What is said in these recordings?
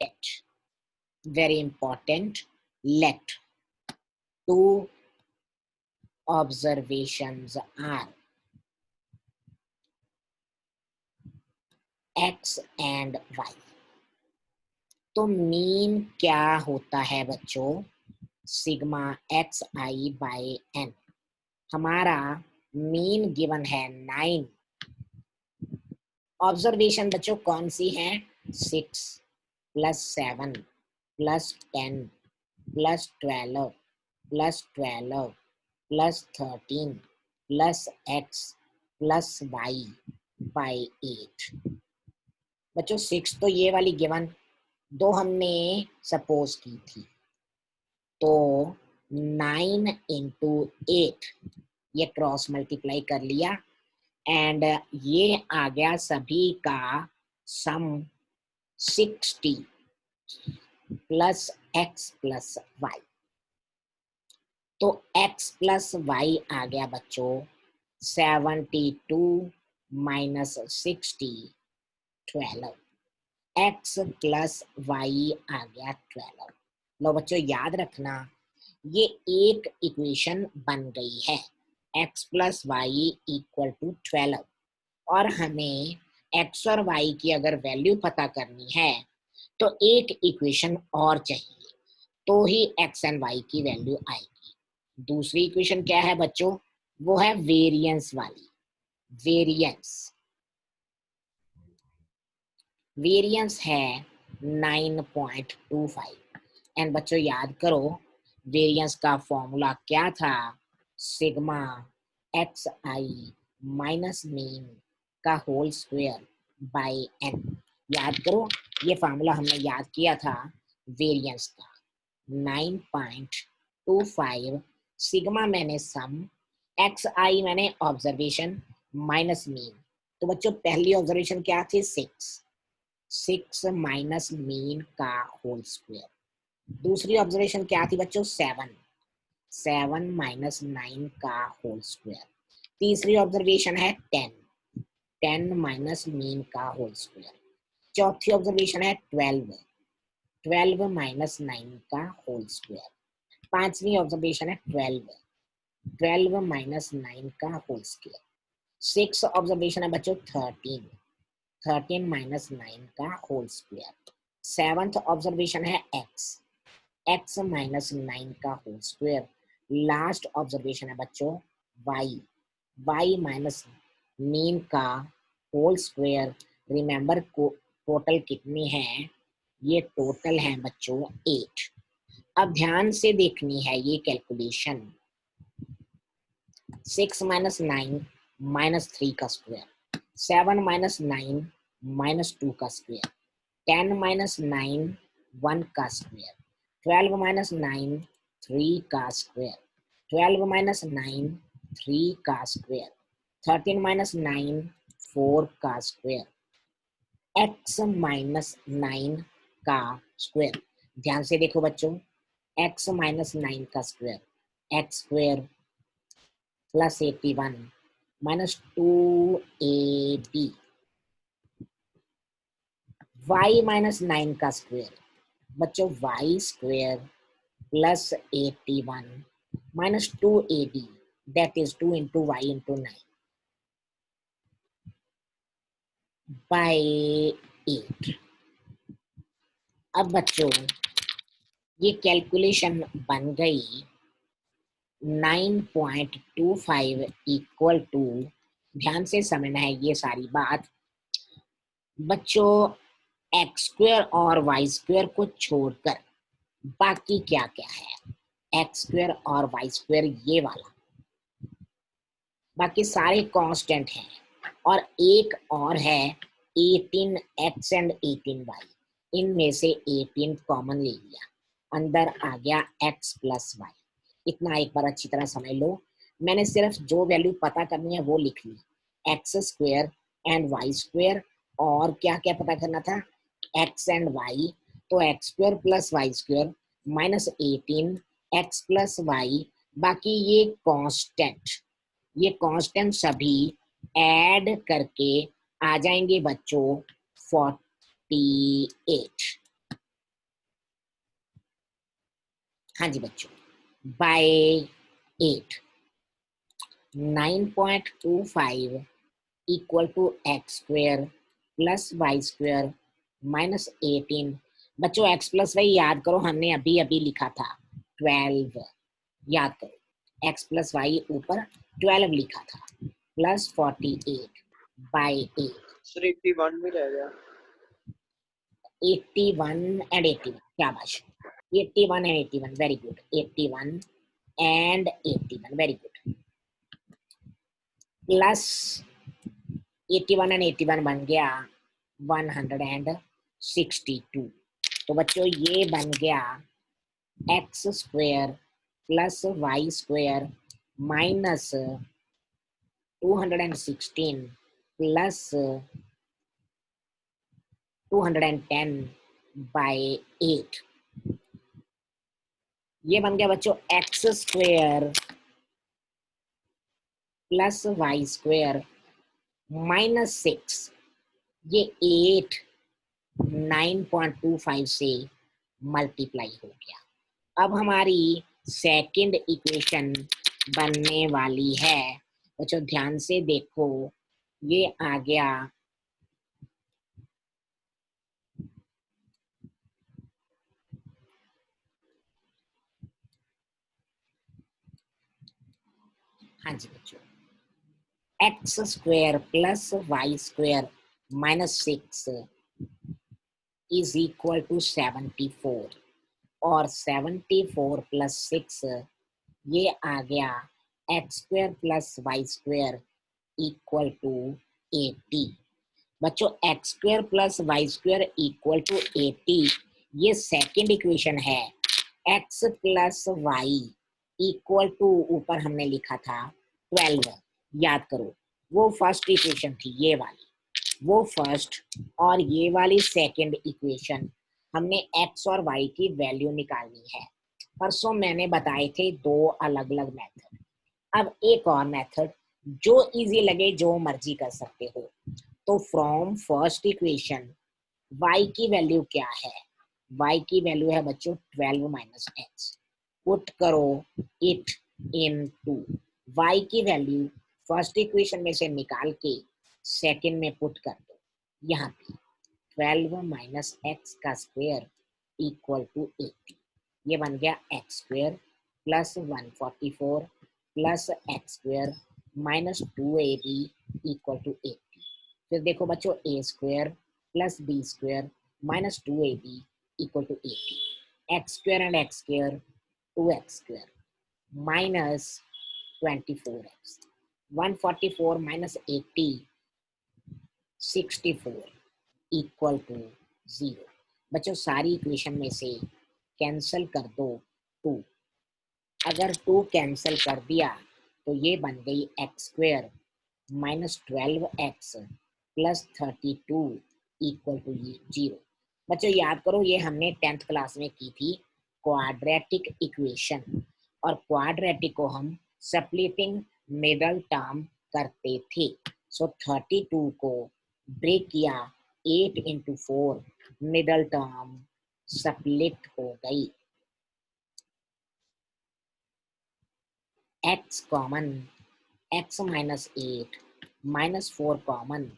let, very important, let two observations are x and y. तो mean क्या होता है बच्चों? Sigma x i by n. हमारा मीन गिवन है 9। ऑब्जर्वेशन बच्चों कौन सी है? 6 plus 7 plus 10 plus 12 plus 12 plus 13 plus x plus y by 8। बच्चों 6 तो ये वाली गिवन, दो हमने सपोज की थी, तो 9 इंटू 8 ये क्रॉस मल्टीप्लाई कर लिया एंड ये आ गया सभी का सम 60 प्लस एक्स प्लस वाई। तो x प्लस वाई आ गया बच्चों 72 माइनस 60 12। x प्लस वाई आ गया 12। लो बच्चों याद रखना ये एक इक्वेशन बन गई है, x plus y equal to 12। और हमें x और y की अगर वैल्यू पता करनी है तो एक इक्वेशन और चाहिए, तो ही x एंड y की वैल्यू आएगी। दूसरी इक्वेशन क्या है बच्चों? वो है वेरिएंस वाली। वेरिएंस है 9.25। एंड बच्चों याद करो वेरिएंस का फॉर्मूला क्या था? Sigma x i minus mean का होल स्क्वायर बाय एन। याद करो ये फॉर्मूला हमने याद किया था वेरिएंस का 9.25। सिग्मा मैंने सम, एक्स आई मैंने ऑब्जर्वेशन माइनस मीन। तो बच्चों पहली ऑब्जर्वेशन क्या थी? 6 माइनस मीन का होल स्क्वायर। दूसरी ऑब्जर्वेशन क्या थी बच्चों? 7 माइनस 9 का होल स्क्वायर। तीसरी ऑब्जर्वेशन है 10 माइनस मीन का होल स्क्वायर। चौथी ऑब्जर्वेशन है 12 माइनस 9 का होल स्क्वायर। पांचवी ऑब्जर्वेशन है 12 माइनस 9 का होल स्क्वायर। 6 ऑब्जर्वेशन है बच्चों 13 माइनस 9 का होल स्क्वायर। 7th ऑब्जर्वेशन है x माइनस 9 का होल स्क्वायर। लास्ट ऑब्जर्वेशन है बच्चों y माइनस मीन का होल स्क्वायर। रिमेंबर को टोटल कितनी है? ये टोटल है बच्चों 8। अब ध्यान से देखनी है ये कैलकुलेशन। 6 माइनस 9 माइनस 3 का स्क्वायर, 7 माइनस 9 माइनस 2 का स्क्वायर, 10 माइनस 9 1 का स्क्वायर, 12 माइनस 9 3 का स्क्वायर, 12 माइनस 9 3 का स्क्वायर, 13 माइनस 9 4 का स्क्वायर, x माइनस 9 का स्क्वायर। ध्यान से देखो बच्चों x माइनस 9 का square, x square plus 81 minus 2ab, y minus 9 का स्क्वायर बच्चों y square plus 81 minus 2ab, that is 2 into y into 9 by 8। अब बच्चों ये कैलकुलेशन बन गई 9.25 इक्वल टू, ध्यान से समझना है ये सारी बात बच्चों, एक्स स्क्वायर और वाई स्क्वायर को छोड़कर बाकी क्या क्या है? एक्स स्क्वायर और वाई स्क्वायर ये वाला, बाकी सारे कांस्टेंट हैं। और एक और है 18x एंड 18y। इनमें से 18 कॉमन ले लिया, अंदर आ गया x प्लस वाई। इतना एक बार अच्छी तरह समझ लो। मैंने सिर्फ जो वैल्यू पता करनी है वो लिख ली, X square and Y square. और क्या क्या पता करना था? X and Y. तो X square plus Y square minus 18 X plus Y. बाकी ये कांस्टेंट सभी ऐड करके आ जाएंगे बच्चों 48। हाँ जी बच्चों, by 8 9.25 equal to x square plus y square minus 18। बच्चों एक्स प्लस वाई याद करो, हमने अभी अभी लिखा था 12, याद करो एक्स प्लस वाई ऊपर 12 लिखा था, प्लस 48 बाय 8। सर 81 भी रह गया। 81 एंड 81, क्या बात, 81 and 81, very good, 81 and 81, very good, plus 81 and 81 बन गया 162। तो बच्चों ये बन गया x square plus y square minus 216 plus 210 by 8। ये बन गया बच्चों x square plus y square minus 6। ये 8 9.25 से मल्टीप्लाई हो गया। अब हमारी सेकंड इक्वेशन बनने वाली है। बच्चों ध्यान से देखो, ये आ गया हाँ जी बच्चों, x square plus y square minus 6 is equal to 74, और 74 प्लस 6 ये आ गया x square plus y square equal to 80। बच्चों x square plus y square equal to 80 ये सेकंड इक्वेशन है। X plus y equal to ऊपर हमने लिखा था 12, याद करो वो फर्स्ट इक्वेशन थी, ये वाली वो फर्स्ट, और ये वाली सेकंड इक्वेशन। हमने एक्स और वाई की वैल्यू निकालनी है। परसों मैंने बताए थे दो अलग अलग मेथड, अब एक और मेथड जो इजी लगे जो मर्जी कर सकते हो। तो फ्रॉम फर्स्ट इक्वेशन y की वैल्यू क्या है, y की वैल्यू है बच्चों 12 माइनस एक्स, पुट करो इट इन टू y की वैल्यू फर्स्ट इक्वेशन में से निकाल के सेकंड में पुट कर दो। यहाँ पे 12 माइनस एक्स का स्क्वायर इक्वल टू 80, ये बन गया X square plus 144 plus X square minus 2ab equal to 80। फिर देखो बच्चों A square plus B square minus 2ab equal to 80, X square and X square 2x square minus 24x, 144 minus 80 64 equal to 0। बच्चों सारी equation में से cancel कर दो 2, अगर 2 कैंसिल कर दिया तो ये बन गई x square minus 12x plus 32 equal to 0। बच्चों याद करो ये हमने 10th क्लास में की थी क्वाड्रेटिक इक्वेशन, और क्वाड्रेटिक को हम स्प्लिटिंग मिडल टर्म करते थे। सो 32 को ब्रेक किया 8 इंटू 4, मिडल टर्म स्प्लिट हो गई, x common, x minus 8 minus 4 common,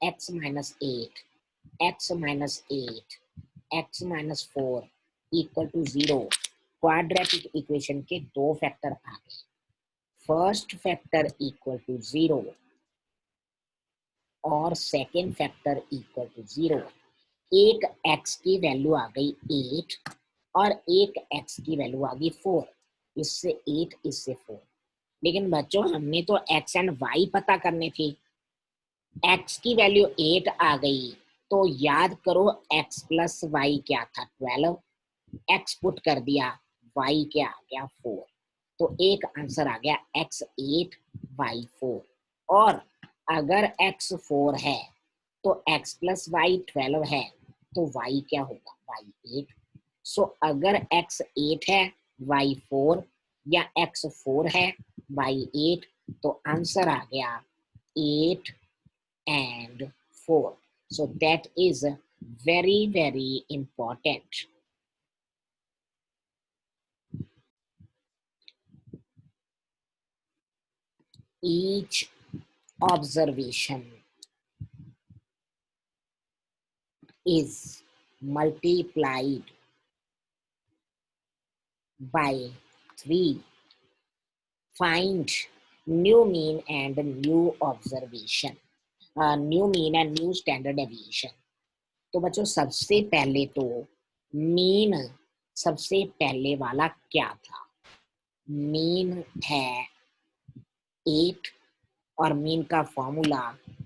x minus 8 x minus 8 x minus 4 equal to 0। Quadratic equation के दो फैक्टर आ गए, फर्स्ट फैक्टर इक्वल टू 0 और सेकेंड फैक्टर इक्वल टू 0। एक x की value आ गई 8 और एक x की वैल्यू आ गई 4, इससे 8 इससे 4। लेकिन बच्चों हमने तो x एंड y पता करने थे, x की वैल्यू 8 आ गई तो याद करो x प्लस वाई क्या था 12, x पुट कर दिया, y क्या आ गया 4, तो एक आंसर आ गया x 8 y 4। और अगर x 4 है तो x प्लस वाई 12 है तो y क्या होगा y 8। सो अगर x 8 है y 4 या x 4 है y 8, तो आंसर आ गया 8 and 4. So that is very important. each observation is multiplied by 3. Find new mean and new observation, new mean and new standard deviation. तो बच्चों सबसे पहले तो मीन, सबसे पहले वाला क्या था? मीन है 8 और मीन का formula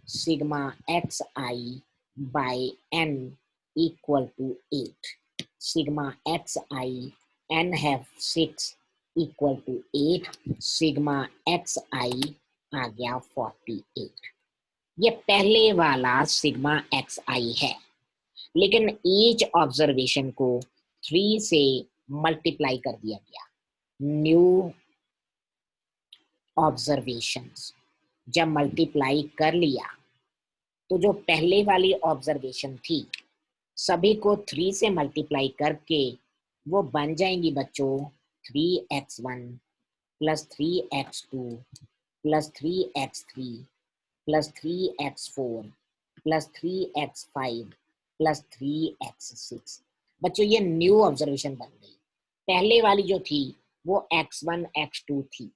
sigma x i by n equal to 8। Sigma x i n है 6 equal to 8, sigma x i आ गया 48। ये पहले वाला सिग्मा एक्स आई है, लेकिन ईच ऑब्जर्वेशन को 3 से मल्टीप्लाई कर दिया गया। न्यू ऑब्जर्वेशंस जब मल्टीप्लाई कर लिया तो जो पहले वाली ऑब्जर्वेशन थी सभी को 3 से मल्टीप्लाई करके वो बन जाएंगी बच्चों 3x1 plus 3x2 plus 3x3 plus 3x4 plus 3x5 plus 3x6। बच्चों ये न्यू ऑब्जर्वेशन बन गई। पहले वाली जो थी वो x1 x2 थी।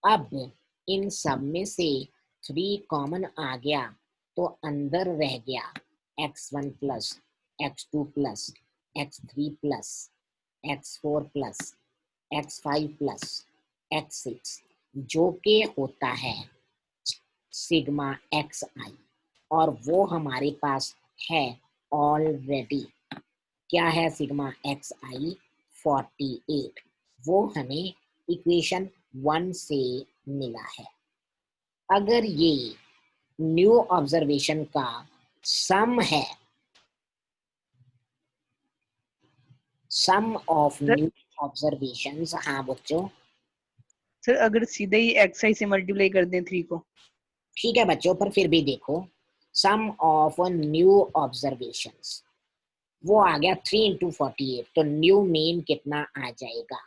अब इन सब में से 3 कॉमन आ गया तो अंदर रह गया x1 plus x2 plus x3 plus x4 plus x5 plus x6 जो के होता है सिग्मा एक्स आई, और वो हमारे पास है ऑलरेडी। क्या है सिग्मा एक्स आई? 48। वो हमें इक्वेशन 1 से मिला है। अगर ये न्यू ऑब्जर्वेशन का सम है, सम ऑफ न्यू ऑब्जर्वेशंस। हाँ बच्चों, सर अगर सीधे ही एक्स आई से मल्टीप्लाई कर दें 3 को? ठीक है बच्चों, पर फिर भी देखो सम ऑफ न्यू ऑब्जर्वेशंस वो आ गया 3 इंटू 48, तो न्यू मीन कितना आ जाएगा?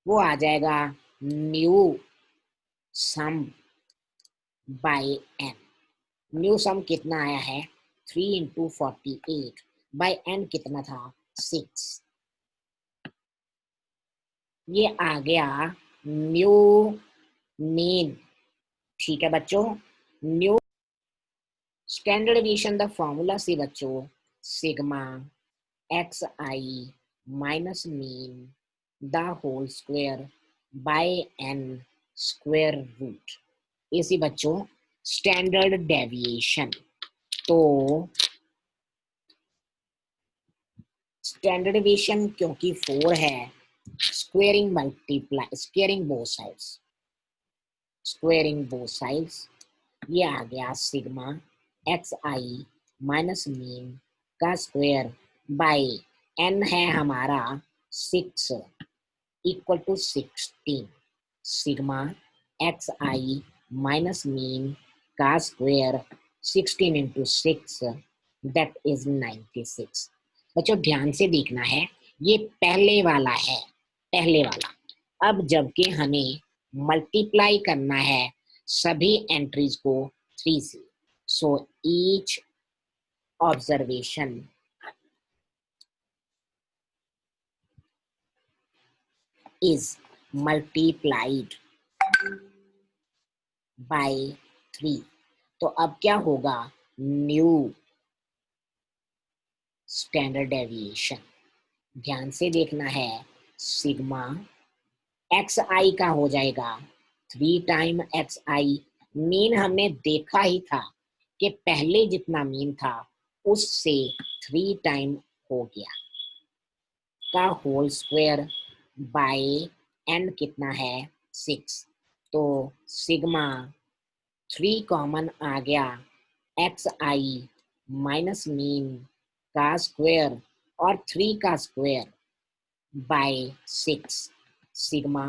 वो आ जाएगा न्यू सम बाय एन। न्यू सम कितना आया है? 3 इंटू 48 बाय एन कितना था? 6। ये आ गया न्यू मीन। ठीक है बच्चों, new standard deviation the formula से बच्चों sigma x i minus mean the whole square by n square root. इसी बच्चों स्टैंडर्ड डेविएशन। तो स्टैंडर्ड डेविएशन क्योंकि 4 है, squaring multiply, squaring both sides, squaring both sides, ये आ गया sigma x i minus mean का स्क्वायर बाय एन है हमारा 6 equal to 16। Sigma x i minus mean का स्क्वायर 16 इंटू 6 दैट इज 96। बच्चों ध्यान से देखना है, ये पहले वाला है, पहले वाला। अब जबकि हमें मल्टीप्लाई करना है सभी एंट्रीज को 3 से, so each observation is multiplied by 3। तो अब क्या होगा? New standard deviation. ध्यान से देखना है, सिग्मा एक्स आई का हो जाएगा 3 टाइम एक्स आई। मीन हमने देखा ही था कि पहले जितना मीन था उससे 3 टाइम हो गया का होल स्क्वायर बाय एन कितना है? 6। तो सिग्मा 3 कॉमन आ गया एक्स आई माइनस मीन का स्क्वायर और 3 का स्क्वायर बाय 6। सिग्मा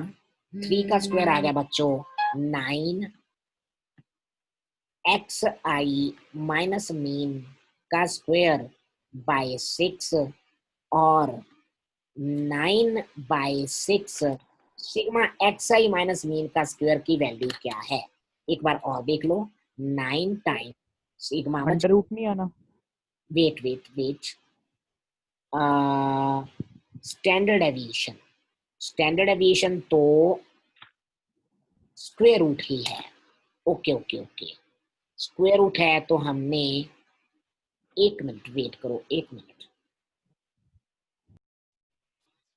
3 का स्क्वायर आ गया बच्चों 9, एक्स आई माइनस मीन का स्क्वायर बाय 6 और 9 by 6 sigma x i minus mean का स्क्वायर की वैल्यू क्या है? एक बार और देख लो, 9 टाइम सिग्मा, अंडर रूट नहीं आना। Wait wait wait, standard deviation, standard deviation तो स्क्वायर रूट ही है। Okay okay okay, square root है तो हमने, एक मिनट वेट करो, एक मिनट,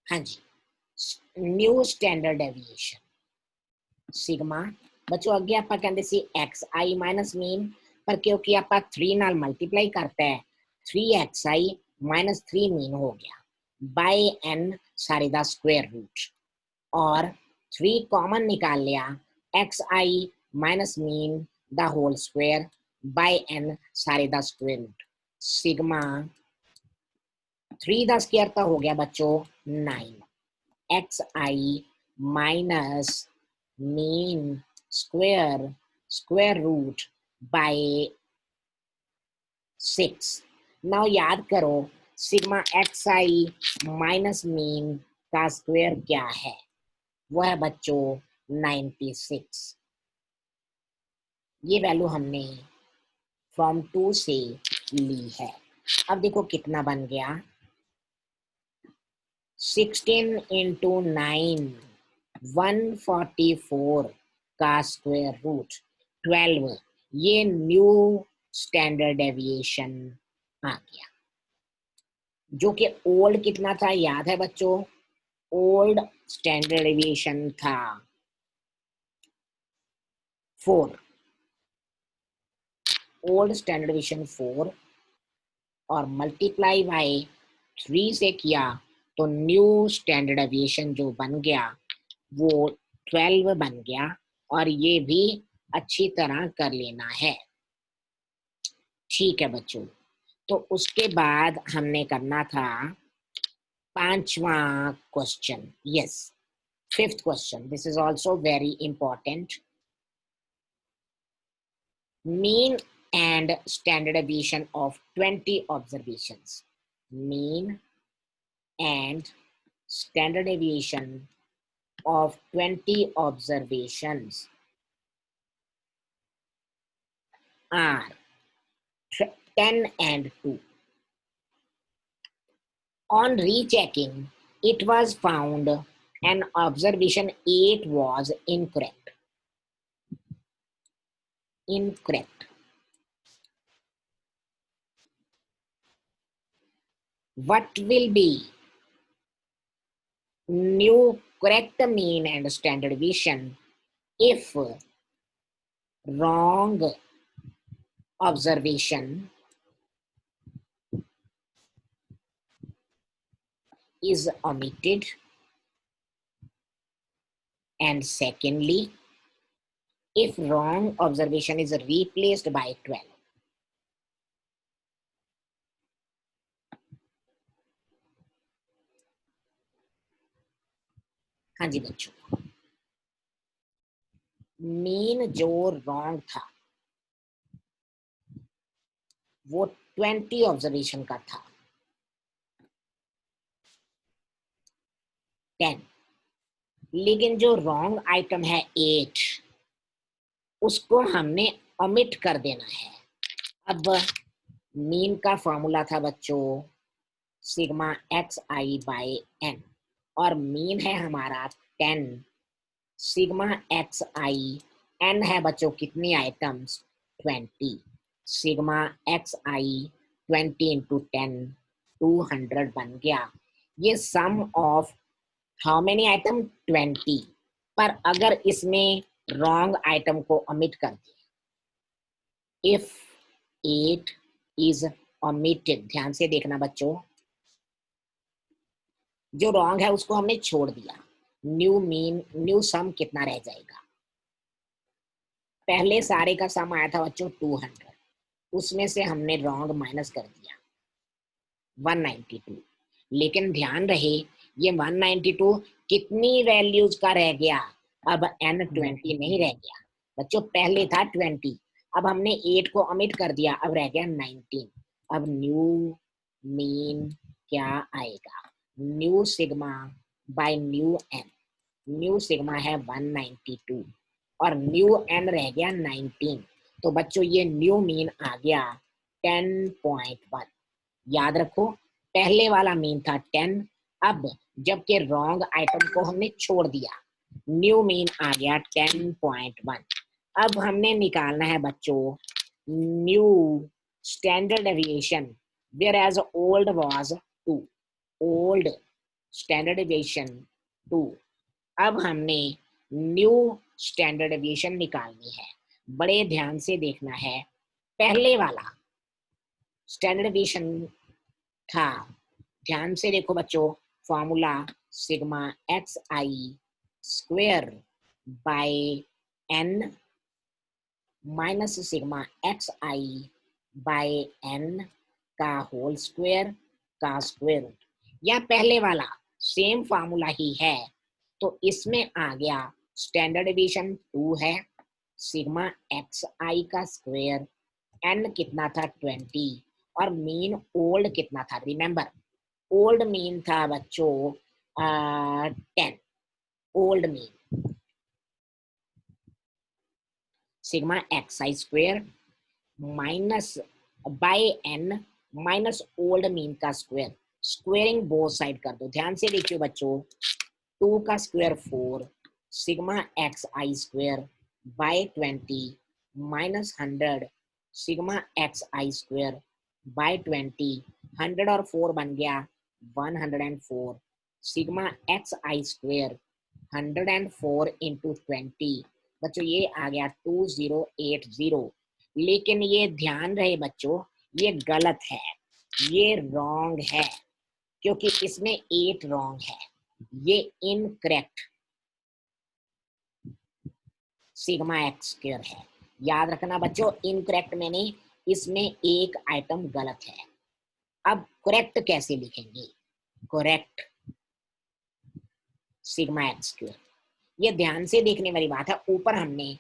हाँ जी, न्यू स्टैंडर्ड एविएशन सिग्मा बच्चों अगे आप कहते सी एक्स आई माइनस मीन, पर क्योंकि आप 3 नाल मल्टीप्लाई करते हैं 3xi माइनस 3 मीन हो गया बाय n सारे दा स्क्वायर रूट, और 3 कॉमन निकाल लिया, xi minus mean the whole square by n सारे दा स्क्वायर रूट, सिग्मा 3 दा स्क्वायर का हो गया बच्चों 9, xi minus mean square square root by 6। Now याद करो सिग्मा xi माइनस मीन का स्क्वायर क्या है? वो है बच्चों 96। ये वैल्यू हमने फॉर्म 2 से ली है। अब देखो कितना बन गया, 16 इंटू 9 144 का स्क्वायर रूट 12, ये न्यू स्टैंडर्ड डेविएशन आ गया, जो कि ओल्ड कितना था याद है बच्चों? ओल्ड स्टैंडर्ड डेविएशन था 4, ओल्ड स्टैंडर्ड डेविएशन 4, और मल्टीप्लाई बाय 3 से किया तो न्यू स्टैंडर्ड डेविएशन जो बन गया वो 12 बन गया, और ये भी अच्छी तरह कर लेना है। ठीक है बच्चों, तो उसके बाद हमने करना था 5वां question, yes 5th question, this is also very important. Mean and standard deviation of 20 observations, mean and standard deviation of 20 observations are 10 and 2. On rechecking, it was found an observation 8 was incorrect. Incorrect. What will be new correct mean and standard deviation if wrong observation is omitted, and secondly, if wrong observation is replaced by 12? हाँ जी बच्चों, mean जो wrong था वो 20 observation का था, 10, लेकिन जो रॉन्ग आइटम है 8 उसको हमने ओमिट कर देना है। अब मीन का फॉर्मूला था बच्चों sigma x i by N, और मीन है हमारा 10, सिग्मा एक्स आई एन है बच्चों कितनी आइटम्स 20, सिग्मा एक्स आई 20 इंटू 10 200 बन गया। ये सम ऑफ हाउ मेनी आइटम 20, पर अगर इसमें रॉन्ग आइटम को ओमिट कर दिया, इफ 8 इज ओमिटेड, ध्यान से देखना बच्चों, जो रॉन्ग है उसको हमने छोड़ दिया, न्यू मीन न्यू सम कितना रह जाएगा? पहले सारे का सम आया था बच्चों 200, उसमें से हमने रॉन्ग माइनस कर दिया 192, लेकिन ध्यान रहे ये 192 कितनी वैल्यूज का रह गया? अब n 20 नहीं रह गया बच्चों, पहले था 20, अब हमने 8 को ओमिट कर दिया, अब रह गया 19। अब न्यू मीन क्या आएगा? New sigma bye new n, new sigma है 192 और न्यू एन रह गया 19। तो बच्चों ये न्यू मीन आ गया 10.1। याद रखो पहले वाला मीन था 10, अब जबकि रॉन्ग आइटम को हमने छोड़ दिया न्यू मीन आ गया 10.1। अब हमने निकालना है बच्चों new standard deviation whereas old was 2, old standard deviation 2। अब हमने न्यू स्टैंडर्ड डेविएशन निकालनी है, बड़े ध्यान से देखना है। पहले वाला स्टैंडर्ड डेविएशन था, ध्यान से देखो बच्चों, formula sigma x i square by N minus sigma x i by n का होल स्क्वायर का स्क्वायर रूट, या पहले वाला सेम फार्मूला ही है। तो इसमें आ गया स्टैंडर्ड डेविएशन 2 है, सिग्मा एक्स आई का स्क्वायर, एन कितना था 20 और मीन ओल्ड कितना था, रिमेंबर ओल्ड मीन था बच्चों 10, old mean sigma x I square minus by N minus old mean का स्क्वायर, स्क्वेयरिंग बोथ साइड कर दो। ध्यान से देखिए बच्चों 2 का square 4 sigma x I square by 20 minus 100 sigma x I square by 20, 100 और 4 बन गया 104 सिग्मा एक्स आई स्क्वायर 104 इंटू 20 बच्चों ये आ गया 2080। लेकिन ये ध्यान रहे बच्चों ये गलत है, ये रॉन्ग है, क्योंकि इसमें 8 रॉन्ग है, ये इनकरेक्ट सिग्मा एक्स स्क्वायर है। याद रखना बच्चों इनकरेक्ट मैंने इसमें एक आइटम गलत है। अब करेक्ट कैसे लिखेंगे, करेक्ट सिग्मा एक्स स्क्वायर, ये ध्यान से देखने वाली बात है। ऊपर हमने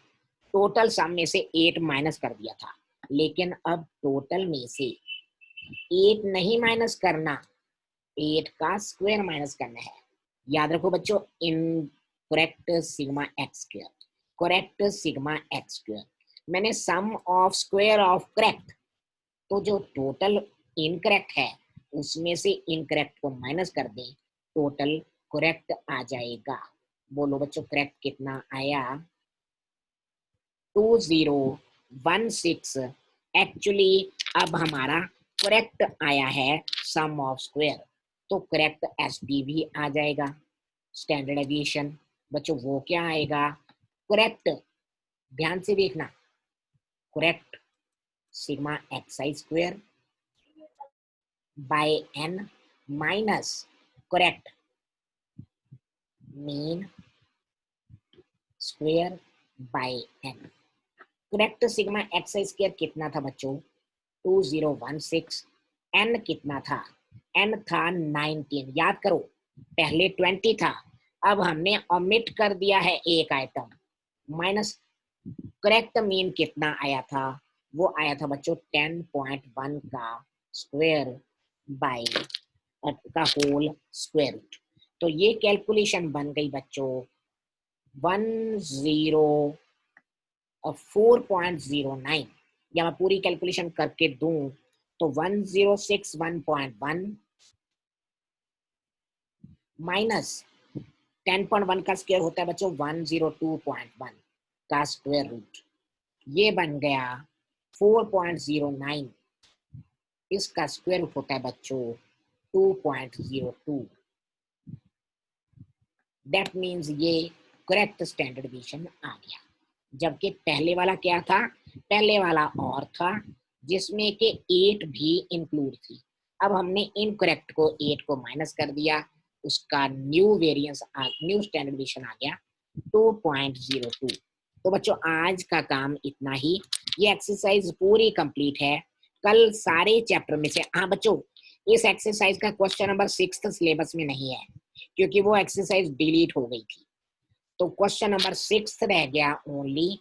टोटल सम में से 8 माइनस कर दिया था, लेकिन अब टोटल में से 8 नहीं माइनस करना, 8 का स्क्वायर माइनस करना है। याद रखो बच्चों incorrect sigma x square, correct sigma x square, मैंने सम ऑफ स्क्वायर ऑफ करेक्ट, तो जो टोटल इनकरेक्ट है उसमें से इनकरेक्ट को माइनस कर दें, टोटल करेक्ट आ जाएगा। बोलो बच्चों करेक्ट कितना आया 2016। एक्चुअली अब हमारा करेक्ट आया है सम ऑफ स्क्वायर, तो करेक्ट एसडी भी आ जाएगा स्टैंडर्ड डेविएशन। बच्चों वो क्या आएगा करेक्ट, ध्यान से देखना, correct sigma x I square by N minus correct mean square by n. Correct sigma x I square कितना था बच्चों 2016, एन कितना था, एन था 19। याद करो पहले 20 था, अब हमने ओमिट कर दिया है एक आइटम, माइनस करेक्ट मीन कितना आया था, वो आया था बच्चों 10.1 का स्क्वायर बाय का होल स्क्वायर रूट। तो ये कैलकुलेशन बन गई बच्चों 4.09, या मैं पूरी कैलकुलेशन करके दूं तो 1061.1 माइनस 10.1 का स्क्वायर होता है बच्चों 102.1 का स्क्वायर रूट, ये बन गया 4.09, इसका स्क्वायर रूट होता है बच्चों 2.02। दैट मीन्स ये करेक्ट स्टैंडर्ड डेविएशन आ गया। जबकि पहले वाला क्या था, पहले वाला और था जिसमें के 8 भी इंक्लूड थी। अब हमने इनकरेक्ट को 8 को माइनस कर दिया, उसका new variance new standard deviation आ गया 2.02। तो बच्चों आज का काम इतना ही, ये एक्सरसाइज पूरी कंप्लीट है। कल सारे चैप्टर में से, हाँ बच्चों इस एक्सरसाइज का क्वेश्चन नंबर 6 सिलेबस में नहीं है क्योंकि वो एक्सरसाइज डिलीट हो गई थी, तो क्वेश्चन नंबर 6 रह गया ओनली,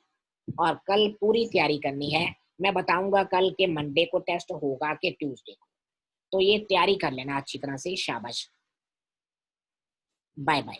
और कल पूरी तैयारी करनी है। मैं बताऊंगा कल के मंडे को टेस्ट होगा कि ट्यूसडे को, तो ये तैयारी कर लेना अच्छी तरह से। शाबाश, बाय बाय।